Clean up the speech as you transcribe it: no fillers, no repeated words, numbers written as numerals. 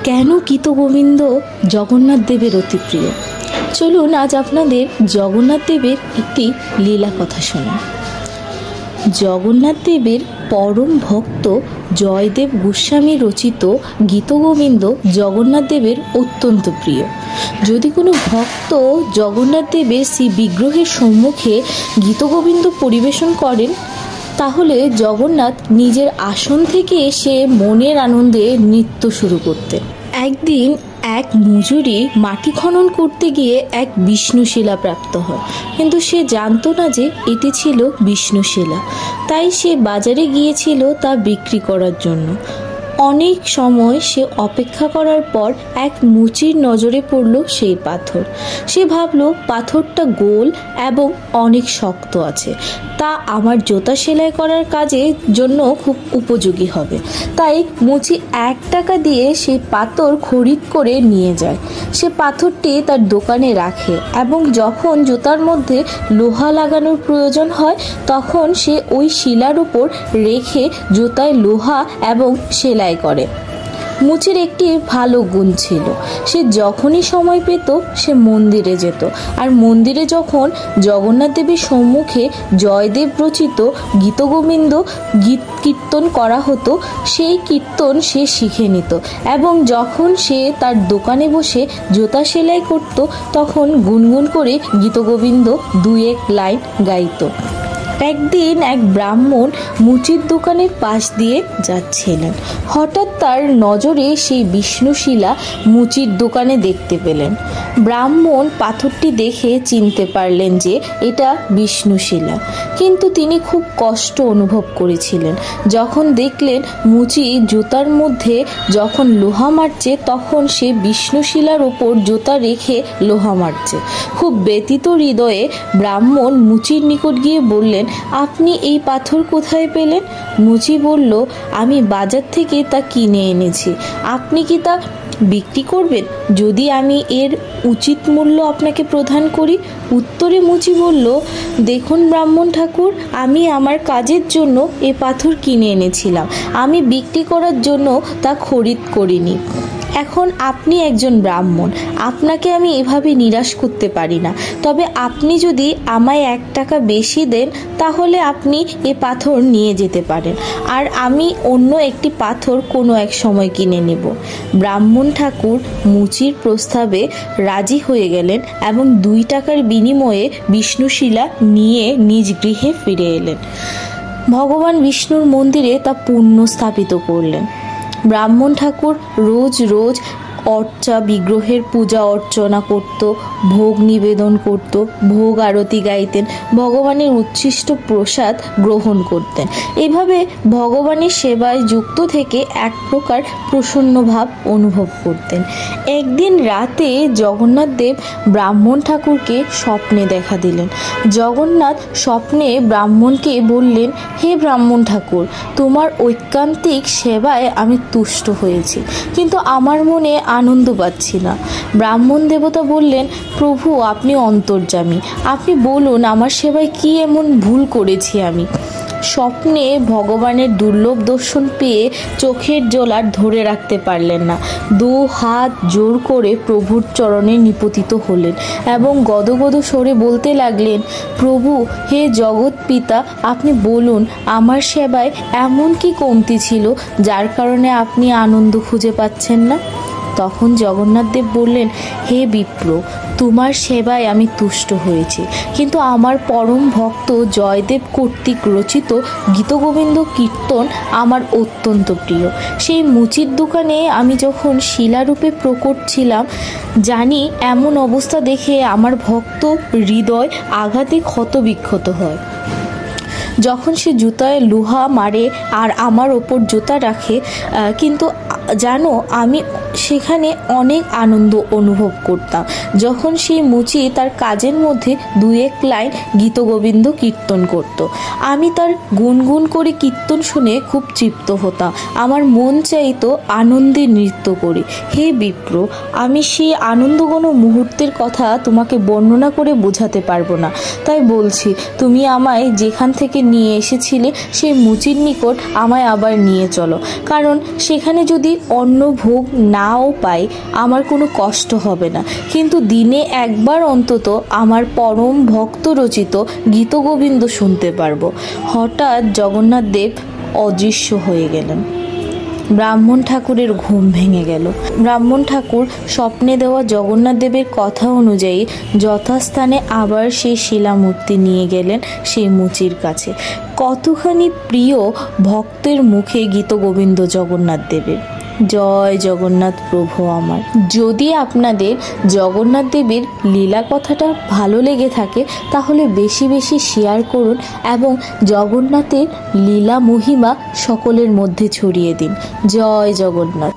কেন গীতগোবিন্দ জগন্নাথ দেবের অতি প্রিয়? চলুন আজ আপনাদের জগন্নাথ দেবের একটি লীলা কথা শোনাই। জগন্নাথ দেবের পরম ভক্ত জয়দেব গোস্বামী রচিত গীতগোবিন্দ জগন্নাথ দেবের অত্যন্ত প্রিয়। যদি কোনো ভক্ত জগন্নাথ দেবের শ্রী বিগ্রহের সম্মুখে গীতগোবিন্দ পরিবেশন করেন, তাহলে জগন্নাথ নিজের আসন থেকে এসে মনের আনন্দে নৃত্য শুরু করতেন। একদিন এক মজুরি মাটি খনন করতে গিয়ে এক বিষ্ণুশিলা প্রাপ্ত হয়, কিন্তু সে জানতো না যে এটি ছিল বিষ্ণুশিলা। তাই সে বাজারে গিয়েছিল তা বিক্রি করার জন্য। অনেক সময় সে অপেক্ষা করার পর এক মুচির নজরে পড়ল সেই পাথর। সে ভাবল পাথরটা গোল এবং অনেক শক্ত আছে, তা আমার জুতা সেলাই করার কাজের জন্য খুব উপযোগী হবে। তাই মুচি 1 টাকা দিয়ে সেই পাথর খরিদ করে নিয়ে যায়। সে পাথরটি তার দোকানে রাখে এবং যখন জুতার মধ্যে লোহা লাগানোর প্রয়োজন হয় তখন সে ওই শিলার উপর রেখে জুতায় লোহা এবং সেলাই করে। মুচির একটি ভালো গুণ ছিল, সে যখনই সময় পেত সে মন্দিরে যেত, আর মন্দিরে যখন জগন্নাথ দেবের সম্মুখে জয়দেব রচিত গীতগোবিন্দ গীত কীর্তন করা হতো সেই কীর্তন সে শিখে নিত এবং যখন সে তার দোকানে বসে জুতা সেলাই করত তখন গুনগুন করে গীতগোবিন্দ 2-1 লাইন গাইত। একদিন এক ব্রাহ্মণ মুচির দোকানের পাশ দিয়ে যাচ্ছিলেন। হঠাৎ তার নজরে সেই বিষ্ণুশিলা মুচির দোকানে দেখতে পেলেন। ব্রাহ্মণ পাথরটি দেখে চিনতে পারলেন যে এটা বিষ্ণুশিলা, কিন্তু তিনি খুব কষ্ট অনুভব করেছিলেন যখন দেখলেন মুচি জুতার মধ্যে যখন লোহা মারছে তখন সে বিষ্ণুশিলার ওপর জুতা রেখে লোহা মারছে। খুব ব্যথিত হৃদয়ে ব্রাহ্মণ মুচির নিকট গিয়ে বললেন, আপনি এই পাথর কোথায় পেলেন? মুচি বলল, আমি বাজার থেকে তা কিনে এনেছি। আপনি কি তা বিক্রি করবেন যদি আমি এর উচিত মূল্য আপনাকে প্রদান করি? উত্তরে মুচি বলল, দেখুন ব্রাহ্মণ ঠাকুর, আমি আমার কাজের জন্য এ পাথর কিনে এনেছিলাম, আমি বিক্রি করার জন্য তা খরিদ করিনি। এখন আপনি একজন ব্রাহ্মণ, আপনাকে আমি এভাবে নিরাশ করতে পারি না। তবে আপনি যদি আমায় 1 টাকা বেশি দেন তাহলে আপনি এ পাথর নিয়ে যেতে পারেন, আর আমি অন্য একটি পাথর কোনো এক সময় কিনে নেব। ব্রাহ্মণ ঠাকুর মুচির প্রস্তাবে রাজি হয়ে গেলেন এবং 2 টাকার বিনিময়ে বিষ্ণুশিলা নিয়ে নিজ গৃহে ফিরে এলেন। ভগবান বিষ্ণুর মন্দিরে তা পুণ্য স্থাপিত করলেন। ব্রাহ্মণ ঠাকুর রোজ রোজ বিগ্রহের পূজা অর্চনা করত, ভোগ নিবেদন করত, ভোগ আরতি গাইতেন, ভগবানের উচ্ছিষ্ট প্রসাদ গ্রহণ করতেন। এভাবে ভগবানের সেবায় যুক্ত থেকে এক প্রকার প্রসন্ন ভাব অনুভব করতেন। একদিন রাতে জগন্নাথ দেব ব্রাহ্মণ ঠাকুরকে স্বপ্নে দেখা দিলেন। জগন্নাথ স্বপ্নে ব্রাহ্মণকে বললেন, হে ব্রাহ্মণ ঠাকুর, তোমার ঐকান্তিক সেবায় আমি তুষ্ট হয়েছি, কিন্তু আমার মনে আনন্দ পাচ্ছি না। ব্রাহ্মণ দেবতা বললেন, প্রভু আপনি অন্তর্যামী, আপনি বলুন আমার সেবায় কি এমন ভুল করেছি আমি? স্বপ্নে ভগবানের দুর্লভ দর্শন পেয়ে চোখের জল আর ধরে রাখতে পারলেন না। 2 হাত জোর করে প্রভুর চরণে নিপতিত হলেন এবং গদগদ স্বরে বলতে লাগলেন, প্রভু হে জগৎ পিতা, আপনি বলুন আমার সেবায় এমন কি কমতি ছিল যার কারণে আপনি আনন্দ খুঁজে পাচ্ছেন না? তখন জগন্নাথ দেব বললেন, হে বিপ্র, তোমার সেবায় আমি তুষ্ট হয়েছি, কিন্তু আমার পরম ভক্ত জয়দেব কর্তৃক রচিত গীতগোবিন্দ কীর্তন আমার অত্যন্ত প্রিয়। সেই মুচির দোকানে আমি যখন শিলারূপে প্রকট ছিলাম, জানি এমন অবস্থা দেখে আমার ভক্ত হৃদয় আঘাতে ক্ষতবিক্ষত হয়। যখন সে জুতায় লোহা মারে আর আমার ওপর জুতা রাখে, কিন্তু জানো আমি সেখানে অনেক আনন্দ অনুভব করতাম যখন সেই মুচি তার কাজের মধ্যে 2-1 লাইন গীতগোবিন্দ কীর্তন করত। আমি তার গুনগুন করে কীর্তন শুনে খুব তৃপ্ত হতাম। আমার মন চাইতো আনন্দে নৃত্য করি। হে বিপ্র, আমি সেই আনন্দঘন মুহূর্তের কথা তোমাকে বর্ণনা করে বোঝাতে পারবো না। তাই বলছি, তুমি আমায় যেখান থেকে নিয়ে এসেছিলে সেই মুচির নিকট আমায় আবার নিয়ে চলো, কারণ সেখানে যদি যদি অন্ন ভোগ নাও পাই আমার কোনো কষ্ট হবে না, কিন্তু দিনে একবার অন্তত আমার পরম ভক্ত রচিত গীতগোবিন্দ শুনতে পারবো। হঠাৎ জগন্নাথ দেব অদৃশ্য হয়ে গেলেন। ব্রাহ্মণ ঠাকুরের ঘুম ভেঙে গেল। ব্রাহ্মণ ঠাকুর স্বপ্নে দেওয়া জগন্নাথ দেবের কথা অনুযায়ী যথাস্থানে আবার সেই শিলামূর্তি নিয়ে গেলেন সেই মুচির কাছে। কতখানি প্রিয় ভক্তের মুখে গীতগোবিন্দ জগন্নাথ দেবের। জয় জগন্নাথ প্রভু আমার। যদি আপনাদের জগন্নাথ দেবের লীলা কথাটা ভালো লেগে থাকে তাহলে বেশি বেশি শেয়ার করুন এবং জগন্নাথের লীলা মহিমা সকলের মধ্যে ছড়িয়ে দিন। জয় জগন্নাথ।